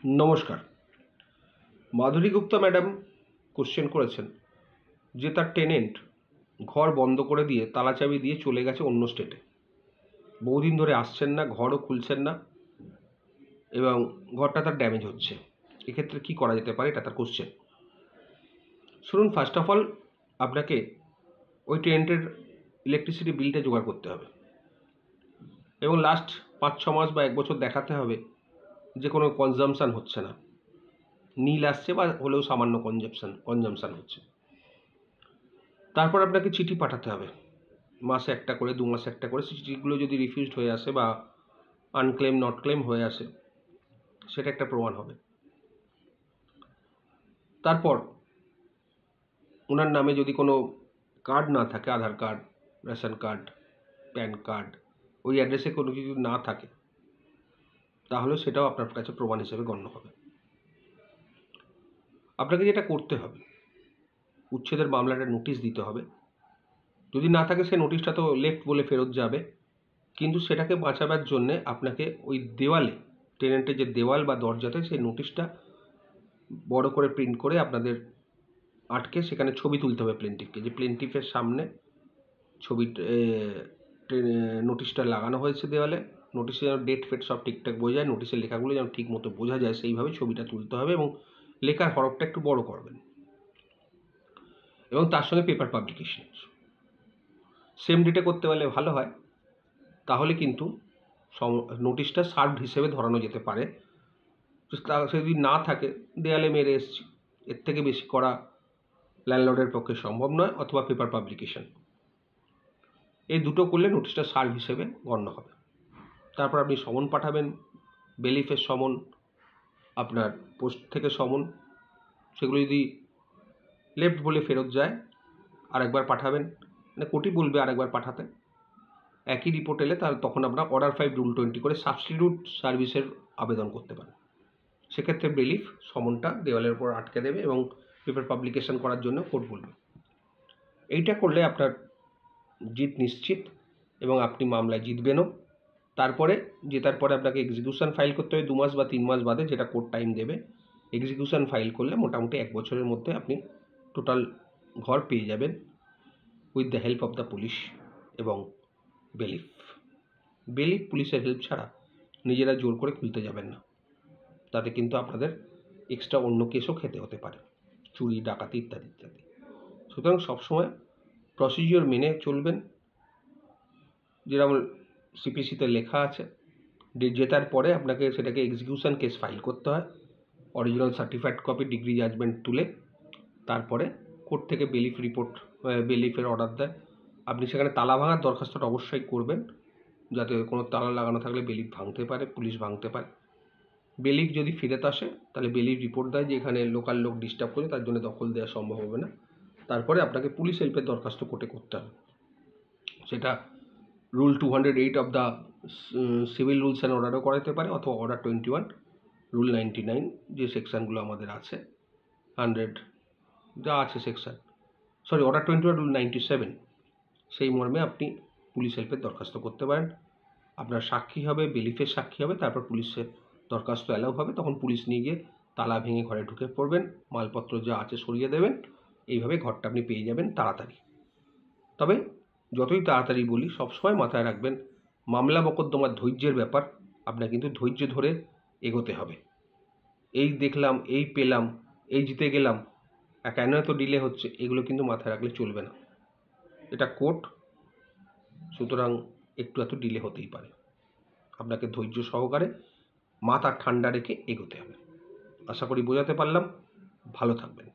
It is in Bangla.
নমস্কার। মাধুরী গুপ্তা ম্যাডাম কোশ্চেন করেছেন যে তার টেনেন্ট ঘর বন্ধ করে দিয়ে তালাচাবি দিয়ে চলে গেছে অন্য স্টেটে, বহুদিন ধরে আসছেন না, ঘরও খুলছেন না এবং ঘরটা তার ড্যামেজ হচ্ছে। এক্ষেত্রে কি করা যেতে পারে, এটা তার কোশ্চেন। শুনুন, ফার্স্ট অফ অল আপনাকে ওই টেনেন্টের ইলেকট্রিসিটি বিলটা জোগাড় করতে হবে এবং লাস্ট 5-6 মাস বা 1 বছর দেখাতে হবে যে কোনো কনজামশান হচ্ছে না, নীল আসছে বা হলেও সামান্য কনজামশান হচ্ছে। তারপর আপনাকে চিঠি পাঠাতে হবে, মাসে একটা করে, 2 মাসে একটা করে। চিঠিগুলো যদি রিফিউজড হয়ে আসে বা আনক্লেম নট ক্লেম হয়ে আসে, সেটা একটা প্রমাণ হবে। তারপর ওনার নামে যদি কোনো কার্ড না থাকে, Aadhaar card, ration card, PAN card, ওই অ্যাড্রেসে কোনো কিছু না থাকে, তাহলে সেটাও আপনার কাছে প্রমাণ হিসেবে গণ্য হবে। আপনাকে যেটা করতে হবে, উচ্ছেদের মামলাটা নোটিশ দিতে হবে। যদি না থাকে, সে নোটিশটা তো লেফট বলে ফেরত যাবে, কিন্তু সেটাকে বাঁচাবার জন্যে আপনাকে ওই দেওয়ালে, টেনেন্টের যে দেওয়াল বা দরজাতে, সেই নোটিশটা বড় করে প্রিন্ট করে আপনাদের আটকে সেখানে ছবি তুলতে হবে প্লেন্টিফকে, যে প্লেন্টিফের সামনে ছবি নোটিশটা লাগানো হয়েছে দেওয়ালে। নোটিশে যেন ডেট ফেট সব ঠিকঠাক বোঝা যায়, নোটিশের লেখাগুলো যেন ঠিক মতো বোঝা যায়, সেইভাবে ছবিটা তুলতে হবে এবং লেখার হরফটা একটু বড় করবেন এবং তার সঙ্গে পেপার পাবলিকেশন সেম ডেটে করতে পারলে ভালো হয়। তাহলে কিন্তু নোটিশটা সার্ভড হিসেবে ধরানো যেতে পারে। সে যদি না থাকে, দেয়ালে মেরে এসছি, এর থেকে বেশি করা ল্যান্ডলর্ডের পক্ষে সম্ভব নয়, অথবা পেপার পাবলিকেশন, এই দুটো করলে নোটিশটা সার্ভ হিসেবে গণ্য হবে। তারপর আপনি সমন পাঠাবেন, বেলিফের সমন, আপনার পোস্ট থেকে সমন। সেগুলো যদি লেফট বলে ফেরত যায়, আরেকবার পাঠাবেন, মানে কোর্টই বলবে আরেকবার পাঠাতে। একই রিপোর্ট এলে তাহলে তখন আপনার অর্ডার 5 রুল 20 করে সাবস্টিটিউট সার্ভিসের আবেদন করতে পারেন। সেক্ষেত্রে বেলিফ সমনটা দেওয়ালের উপর আটকে দেবে এবং পেপার পাবলিকেশন করার জন্য কোর্ট বলবে। এইটা করলে আপনার জিত নিশ্চিত এবং আপনি মামলায় জিতবেনও। তারপরে জেতার পরে আপনাকে এক্সিকিউশন ফাইল করতে হবে 2 মাস বা 3 মাস বাদে, যেটা কোর্ট টাইম দেবে। এক্সিকিউশন ফাইল করলে মোটামুটি 1 বছরের মধ্যে আপনি টোটাল ঘর পেয়ে যাবেন with the help of the police এবং বেলিফ। পুলিশের হেল্প ছাড়া নিজেরা জোর করে খুলতে যাবেন না, তাতে কিন্তু আপনাদের এক্সট্রা অন্য কেসও খেতে হতে পারে, চুরি, ডাকাতি ইত্যাদি ইত্যাদি। সুতরাং সবসময় প্রসিজিওর মেনে চলবেন, যেরকম সিপিসিতে লেখা আছে। জেতার পরে আপনাকে সেটাকে এক্সিকিউশন কেস ফাইল করতে হয়, original certified copy, degree judgment তুলে। তারপরে কোর্ট থেকে বেলিফের অর্ডার দেয়। আপনি সেখানে তালা ভাঙার দরখাস্তটা অবশ্যই করবেন, যাতে কোনো তালা লাগানো থাকলে বেলিফ ভাঙতে পারে, পুলিশ ভাঙতে পারে। বেলিফ যদি ফেরত আসে, তাহলে বেলিফ রিপোর্ট দেয় যে এখানে লোকাল লোক ডিস্টার্ব করে, তার জন্য দখল দেওয়া সম্ভব হবে না। তারপরে আপনাকে পুলিশ হেল্পের দরখাস্ত কোর্টে করতে হবে। সেটা rule 208 of the civil rules and অর্ডারও করাতে পারে, অথবা অর্ডার 21, রুল 99, যে সেকশানগুলো আমাদের আছে, 100 যা আছে সেকশান, অর্ডার 21, রুল 97, সেই মর্মে আপনি পুলিশ হেল্পের দরখাস্ত করতে পারেন। আপনার সাক্ষী হবে, বেলিফের সাক্ষী হবে, তারপর পুলিশের দরখাস্ত অ্যালাউ হবে। তখন পুলিশ নিয়ে গিয়ে তালা ভেঙে ঘরে ঢুকে পড়বেন, মালপত্র যা আছে সরিয়ে দেবেন। এইভাবে ঘরটা আপনি পেয়ে যাবেন তাড়াতাড়ি। তবে যতই তাড়াতাড়ি বলি, সবসময় মাথায় রাখবেন, মামলা মোকদ্দমার ধৈর্যের ব্যাপার। আপনার কিন্তু ধৈর্য ধরে এগোতে হবে। এই দেখলাম, এই পেলাম, এই জিতে গেলাম, কেন এত ডিলে হচ্ছে, এগুলো কিন্তু মাথায় রাখলে চলবে না। এটা কোর্ট, সুতরাং একটু এত ডিলে হতেই পারে। আপনাকে ধৈর্য সহকারে মাথা ঠান্ডা রেখে এগোতে হবে। আশা করি বোঝাতে পারলাম। ভালো থাকবেন।